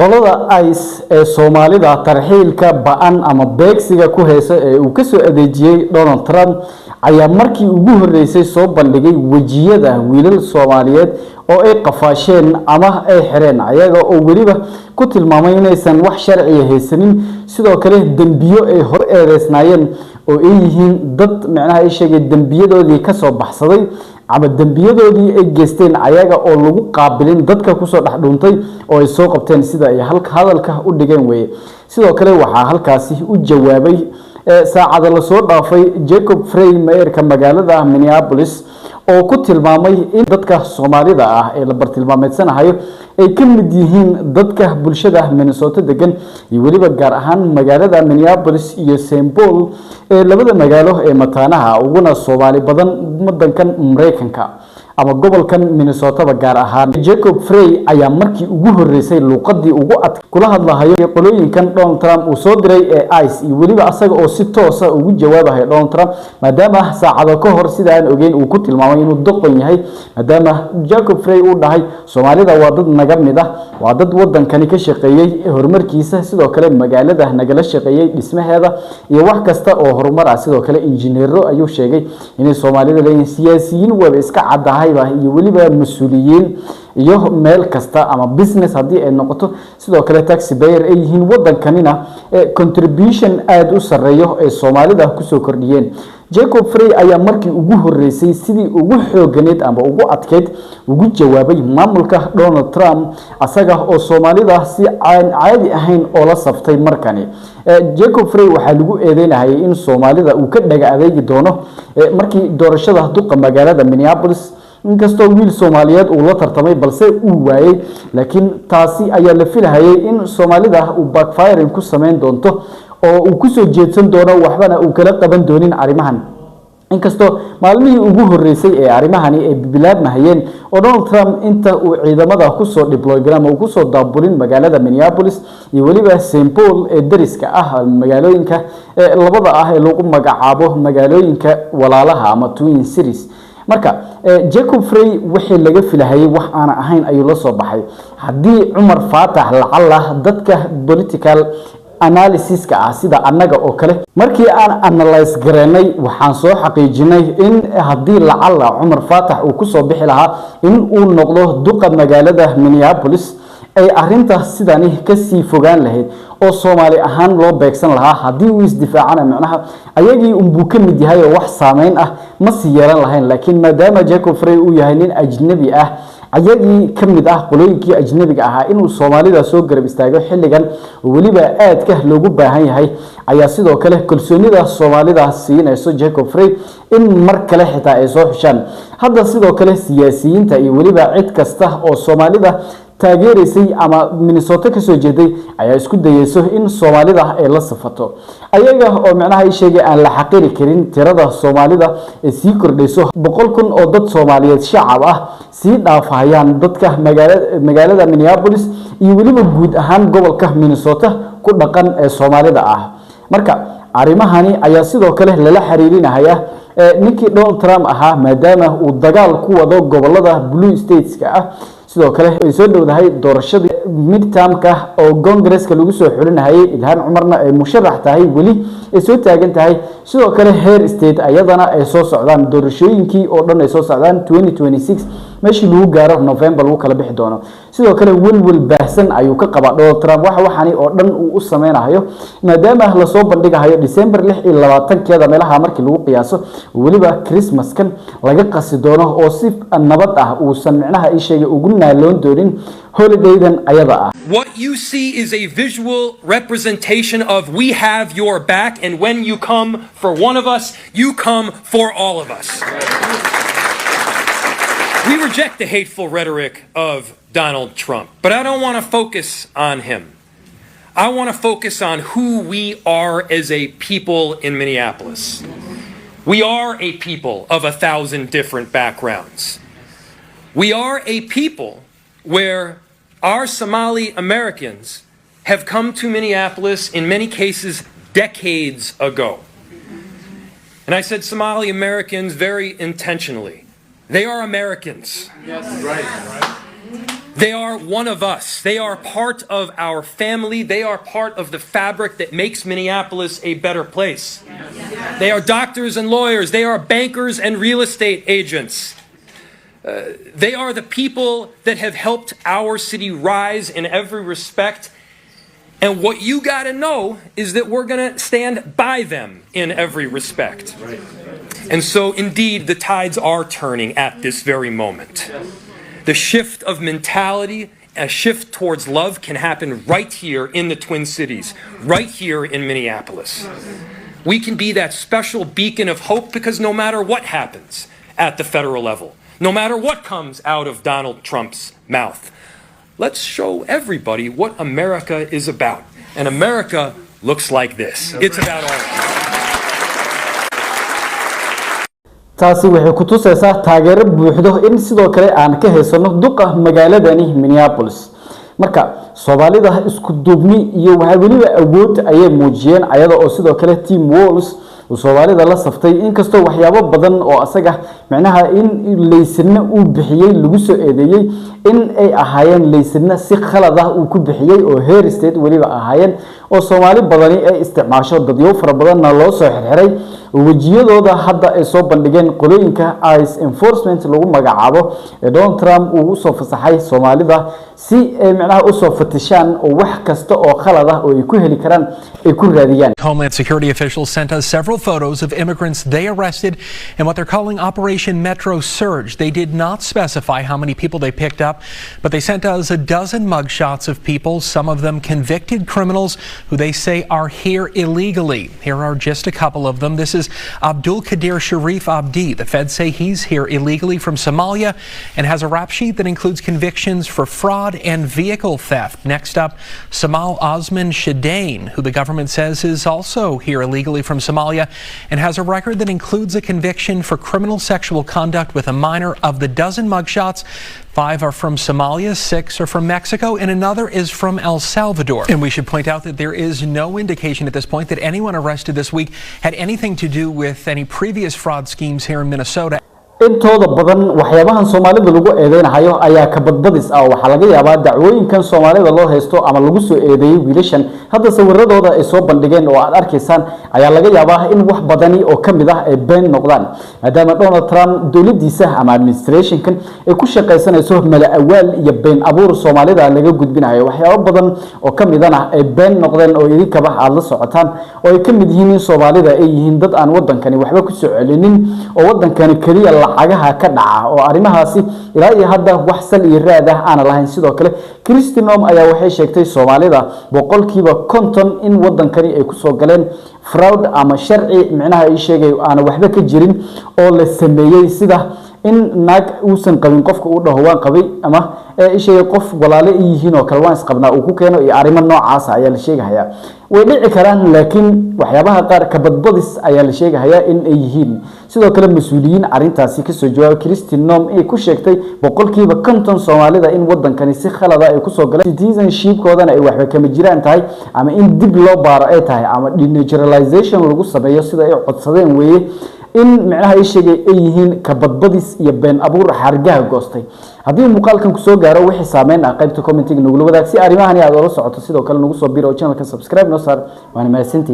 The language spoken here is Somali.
qolada ICE ee Soomaalida tarxiilka ba'an ama beegsiga ku heesa ee uu ka soo adeejiyay Donald Trump ayaa markii ugu horeysay soo bandhigay wajiyada wiilal Soomaaliyeed oo ay qafaasheen ama ay xireen ayaga oo waliba ku tilmaamay inaysan wax sharci haysanin sidoo kale dambiyo ay hor eedeysnaayeen oo ay yihiin dad macnaha ay sheegay dambiyadoodii ka soo baxsaday ama dambiyadoodii ay geysteen ayaga oo lagu qaabilin dadka ku soo dhaxdhuntay oo ay soo qabteen sida ay hadalka u dhigeen way sidoo kale waxa halkaasi u jawaabay saacada la soo dhaafay Jacob Frey mayorka magaalada Minneapolis oo ku tilmaamay in dadka Soomaalida ah ee la bartilmaameedsanayo ay ka mid yihiin dadka bulshada Minnesota degan iyo waliba gaar ahaan magaalada Minneapolis iyo St. Paul ee labada magaalo ee mataanaha uguna Soomaali badan wadankan Mareykanka ama gobolkan Minnesota gaar ahaan Jacob Frey ayaa markii ugu horeysay luqadii ugu ad kula hadlahayo qolooyinkan Donald Trump uu soo diray ee ICE iyo waliba asaga oo si toos ah ugu jawaabahay Donald Trump maadaama saacado ka hor sida aan ogeyn uu ku tilmaamay inuu doqon yahay maadaama Jacob Frey uu dhahay Soomaalida waa dad naga mid ah waa dad wadankani ka shaqeeyay horumarkiisa sidoo kale magaalada nagala shaqeeyay dhismaheeda iyo wax kasta oo horumar ah sidoo kale injineero ayuu sheegay in Soomaalida leeyihiin siyaasiyiin wada iska cadahay iyo waliba mas'uuliyiin iyo meel kasta ama business hadii ay noqoto sidoo kale taxi payer ay yihiin wadankanina contribution aad u sareeyo ee Soomaalida ku soo kordhiyeen Jacob Frey ayaa markii ugu horeysay sidii ugu xooganeed ama ugu adkeyd ugu jawaabay maamulka Donald Trump asaga oo Soomaalida si caadi ahayn oo la saftay markani Jacob Frey waxa lagu eedeynayay in Soomaalida uu ka dhaga adeegi doono markii doorashada duqa magaalada Minneapolis inkastoo wiil Soomaaliyeed uu la tartamay balse uu waayay laakiin taasi ayaa la filayay in Soomaalida uu backfiring ku sameyn doonto oo uu ku soo jeedsan doono waxbana uu kala qaban doonin arimahan inkastoo maalmihii ugu horeysay ee arimahani ay bilaabmayeen oo Donald Trump inta uu ciidamada ku soo deploygram oo ku soo daabulin magaalada Minneapolis iyo waliba St. Paul ee dariska ah magaalooyinka labada ah ee lagu magacaabo magaalooyinka walaalaha ama Twin Cities marka Jacob Frey wixii laga filayay wax aan ahayn ayuu la soo baxay hadii Umar Faatax lacala dadka political analysis ka ah sida annaga oo kale markii aan analyze gareynay waxaan soo xaqiijinay in hadii lacala Umar Faatax uu ku soo bixi lahaa in uu noqdo duqa magaalada Minneapolis ay arinta sidani ka sii fogaan lahayd oo Soomaali ahaan loo beegsan lahaa hadii uu isdifaacana macnaha ayagii buu ka mid yahay wax saameyn ah ma si yeelan lahayn laakiin maadaama Jacob Frey uu yahay nin ajnabi ah ayagii ka mid ah qolooyinkii ajnabiga ahaa inuu Soomaalida soo garab istaago xilligan waliba aad ka loogu baahan yahay ayaa sidoo kale kalsoonida Soomaalida siinayso Jacob Frey in mar kale xitaa ay soo xushaan hadda sidoo kale siyaasiyiinta iyo waliba cid kasta oo Soomaalida taageerisay ama Minnesota ka soo jeeday ayaa isku dayayso in Soomaalida ay la safato ayaga oo macnaha ay sheegay aan la xaqiri karin tirada Soomaalida ee sii kordhayso 100,000 oo dad Soomaaliyeed shacab ah si dhaafayaan dadka magaalada Minneapolis iyo waliba guud ahaan gobolka Minnesota ku dhaqan ee Soomaalida ah marka arimahani ayaa sidoo kale lala xiriirinaya ninkii Donald Trump ahaa maadaama uu dagaal ku wado gobolada blue states ka ah sidoo kale ay soo dhawdahay doorashadii midterm-ka oo Congress-ka lagu soo xulinayay Ilhan Umarna ay musharax tahay wali ay soo taagan tahay sidoo kale heer state ayadana ay soo socdaan doorashooyinkii oo dhan ay soo socdaan 2026 meeshii lagu gaaro November lagu kala bixi doono sidoo kale walwal baahsan ayuu ka qabaa Donald Trump waxani oo dhan uu u sameynayo maadaama la soo bandhigayo December 26 meelaha markii lagu qiyaaso waliba Christmas-kan laga qasi doono oo si nabad ah uu samicnaha ay sheegay ugu naaloon doonin holiday-dan ayada ah What you see is a visual representation of we have your back and when you come for one of us you come for all of us We reject the hateful rhetoric of Donald Trump, but I don't want to focus on him. I want to focus on who we are as a people in Minneapolis. We are a people of 1,000 different backgrounds. We are a people where our Somali Americans have come to Minneapolis in many cases decades ago. And I said Somali Americans very intentionally. They are Americans. Yes. Right. They are one of us. They are part of our family. They are part of the fabric that makes Minneapolis a better place. They are doctors and lawyers. They are bankers and real estate agents. They are the people that have helped our city rise in every respect. And what you got to know is that we're going to stand by them in every respect. And so, indeed, the tides are turning at this very moment. The shift of mentality, a shift towards love can happen right here in the Twin Cities, right here in Minneapolis. We can be that special beacon of hope because no matter what happens at the federal level, no matter what comes out of Donald Trump's mouth, let's show everybody what America is about. And America looks like this. It's about all of us. taasi waxay ku tusaysaa taageero buuxdo in sidoo kale aan ka heysano duqa magaaladani Minneapolis marka Soomaalida isku duubni iyo waxa waliba awood ayay muujiyeen ayada oo sidoo kale Tim Walz oo Soomaalida la saftay in kasto waxyaabo badan oo asaga macnaha in leysina uu bixiyay lagu soo eedeeyay in ay ahaayeen leysina si khalad ah uu ku bixiyay oo heer state waliba ahaayeen oo Soomaali badani ay isticmaasho dadyo fara badan loo soo xirxiray wajiyadooda hadda ay soo bandhigeen qolooyinka ICE enforcement lagu magacaabo Donald Trump uu soo fasaxay Soomaalida si ay macnaha u soo fatishaan oo wax kasta oo khalad ah oo ay ku heli karaan ay ku raadiyaan. Homeland Security officials sent us several photos of immigrants they arrested in what they're calling Operation Metro Surge. They did not specify how many people they picked up, but they sent us a dozen mugshots of people, some of them convicted criminals who they say are here illegally. Here are just a couple of them. This is Abdul Qadir Sharif Abdi. The feds say he's here illegally from Somalia and has a rap sheet that includes convictions for fraud and vehicle theft. Next up, Samal Osman Shadain, who the government says is also here illegally from Somalia and has a record that includes a conviction for criminal sexual conduct with a minor. Of the dozen mugshots, 5 are from Somalia, 6 are from Mexico, and another is from El Salvador. And we should point out that there is no indication at this point that anyone arrested this week had anything to do with any previous fraud schemes here in Minnesota. intooda badan waxyaabahan Soomaalida lagu eedeynayo ayaa ka badbadis ah waxa laga yaabaa dacwooyinkan Soomaalida loo haysto ama lagu soo eedeeyay wiilashan hadda sawiradooda ay soo bandhigeen oo aad arkaysaan ayaa laga yaabaa in wax badani oo kamid ah ay been noqdaan maadaama Donald Trump dawladiisa ama administrationkan ay ku shaqaysanayso mala awaal iyo been abuur Soomaalida laga gudbinayo waxyaabo badan oo kamid ah ay been noqdeen oo idinka ba aad la socotaan oo ay kamid yihiin Soomaalida ay yihiin dad aan wadankani waxba ku soo celinin oo wadankani kaliya agaha ka dhaca oo arimahaasi ilaa iyo hadda wax sal iyo raad ah aan lahayn sidoo kale Kristinom ayaa waxay sheegtay Soomaalida boqolkiiba 50 in wadankani ay ku soo galeen fraud ama sharci macnaha ay sheegay aan waxba ka jirin oo la sameeyay sida in naag uusan qabin qofka uu dhaho waan qabay ama ay sheegay qof walaalo yihiin oo kale waan isqabnaa uu ku keeno iyo arimo noocaas ayaa la sheegayaa way dhici karaan laakiin waxyaabaha qaar ka badbadis ayaa la sheegayaa in ay yihiin sidoo kale mas'uuliyiin arintaasi ka soo jawaab Kristinom ay ku sheegtay boqolkiiba 50 Soomaalida in wadankani si khalad ah ay ku soo galeen citizenship-koodana ay waxba kama jiraan tahay ama in dib loo baaro ay tahay ama denaturalization lagu sameeyo sida ay codsadeen weeye in macnaha ay sheegay ay yihiin ka badbadis iyo been abuur xargaha goostay haddii muuqaalkan ku soo gaaro wixii saameyn ah qaybta commenting nagu wadaag si arimahan aad ula socoto sidoo kale nagu soo biro channelka subscribe noo saar waana mahadsantihiin